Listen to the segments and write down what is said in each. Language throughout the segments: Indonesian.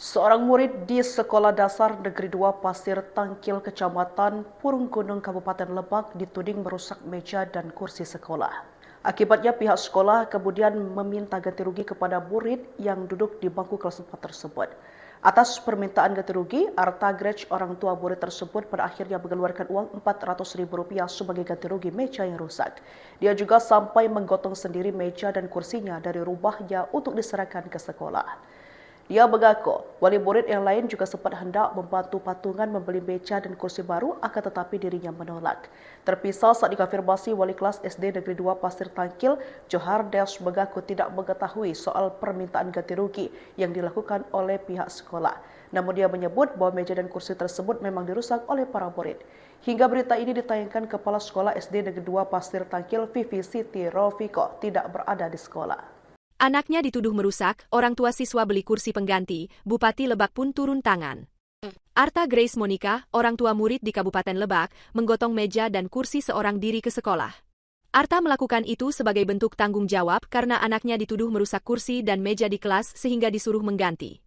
Seorang murid di Sekolah Dasar Negeri 2 Pasir Tangkil, Kecamatan Purunggunung, Kabupaten Lebak dituding merusak meja dan kursi sekolah. Akibatnya pihak sekolah kemudian meminta ganti rugi kepada murid yang duduk di bangku kelas 4 tersebut. Atas permintaan ganti rugi, Arta Grej, orang tua murid tersebut pada akhirnya mengeluarkan uang Rp400.000 sebagai ganti rugi meja yang rusak. Dia juga sampai menggotong sendiri meja dan kursinya dari rumahnya untuk diserahkan ke sekolah. Dia mengaku wali murid yang lain juga sempat hendak membantu patungan membeli meja dan kursi baru, akan tetapi dirinya menolak. Terpisah saat dikonfirmasi wali kelas SD Negeri 2 Pasir Tangkil, Johar Des mengaku tidak mengetahui soal permintaan ganti rugi yang dilakukan oleh pihak sekolah. Namun dia menyebut bahwa meja dan kursi tersebut memang dirusak oleh para murid. Hingga berita ini ditayangkan, Kepala Sekolah SD Negeri 2 Pasir Tangkil, Vivi Siti Rofiko, tidak berada di sekolah. Anaknya dituduh merusak, orang tua siswa beli kursi pengganti, Bupati Lebak pun turun tangan. Arta Grace Monica, orang tua murid di Kabupaten Lebak, menggotong meja dan kursi seorang diri ke sekolah. Arta melakukan itu sebagai bentuk tanggung jawab karena anaknya dituduh merusak kursi dan meja di kelas sehingga disuruh mengganti.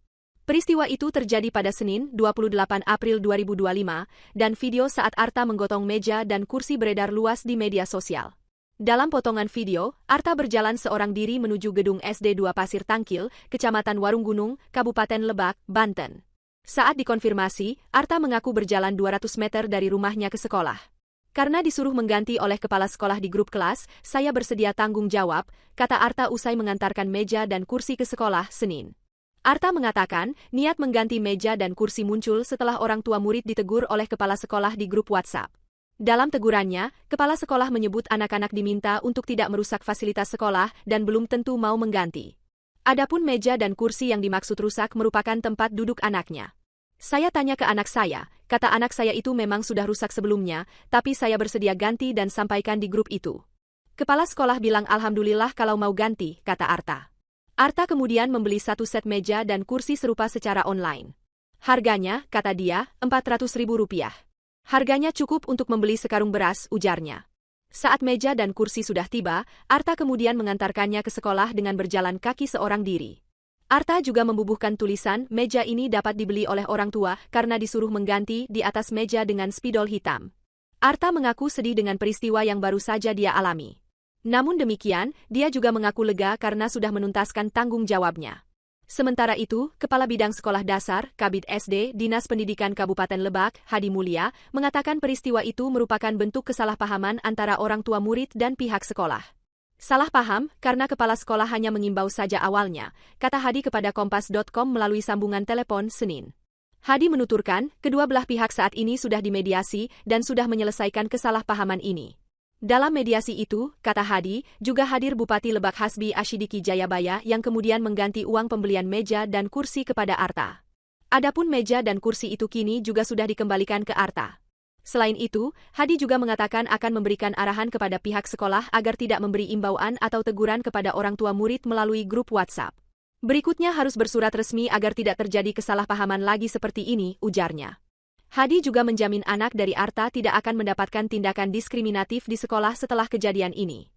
Peristiwa itu terjadi pada Senin, 28 April 2025, dan video saat Arta menggotong meja dan kursi beredar luas di media sosial. Dalam potongan video, Arta berjalan seorang diri menuju gedung SD 2 Pasir Tangkil, Kecamatan Warunggunung, Kabupaten Lebak, Banten. Saat dikonfirmasi, Arta mengaku berjalan 200 meter dari rumahnya ke sekolah. Karena disuruh mengganti oleh kepala sekolah di grup kelas, saya bersedia tanggung jawab, kata Arta usai mengantarkan meja dan kursi ke sekolah Senin. Arta mengatakan, niat mengganti meja dan kursi muncul setelah orang tua murid ditegur oleh kepala sekolah di grup WhatsApp. Dalam tegurannya, kepala sekolah menyebut anak-anak diminta untuk tidak merusak fasilitas sekolah dan belum tentu mau mengganti. Adapun meja dan kursi yang dimaksud rusak merupakan tempat duduk anaknya. Saya tanya ke anak saya, kata anak saya itu memang sudah rusak sebelumnya, tapi saya bersedia ganti dan sampaikan di grup itu. Kepala sekolah bilang alhamdulillah kalau mau ganti, kata Arta. Arta kemudian membeli satu set meja dan kursi serupa secara online. Harganya, kata dia, Rp400.000. Harganya cukup untuk membeli sekarung beras, ujarnya. Saat meja dan kursi sudah tiba, Arta kemudian mengantarkannya ke sekolah dengan berjalan kaki seorang diri. Arta juga membubuhkan tulisan, meja ini dapat dibeli oleh orang tua karena disuruh mengganti di atas meja dengan spidol hitam. Arta mengaku sedih dengan peristiwa yang baru saja dia alami. Namun demikian, dia juga mengaku lega karena sudah menuntaskan tanggung jawabnya. Sementara itu, Kepala Bidang Sekolah Dasar, Kabid SD, Dinas Pendidikan Kabupaten Lebak, Hadi Mulya, mengatakan peristiwa itu merupakan bentuk kesalahpahaman antara orang tua murid dan pihak sekolah. Salah paham, karena kepala sekolah hanya mengimbau saja awalnya, kata Hadi kepada Kompas.com melalui sambungan telepon Senin. Hadi menuturkan, kedua belah pihak saat ini sudah dimediasi dan sudah menyelesaikan kesalahpahaman ini. Dalam mediasi itu, kata Hadi, juga hadir Bupati Lebak Hasbi Ashidiki Jayabaya yang kemudian mengganti uang pembelian meja dan kursi kepada Arta. Adapun meja dan kursi itu kini juga sudah dikembalikan ke Arta. Selain itu, Hadi juga mengatakan akan memberikan arahan kepada pihak sekolah agar tidak memberi imbauan atau teguran kepada orang tua murid melalui grup WhatsApp. Berikutnya harus bersurat resmi agar tidak terjadi kesalahpahaman lagi seperti ini, ujarnya. Hadi juga menjamin anak dari Arta tidak akan mendapatkan tindakan diskriminatif di sekolah setelah kejadian ini.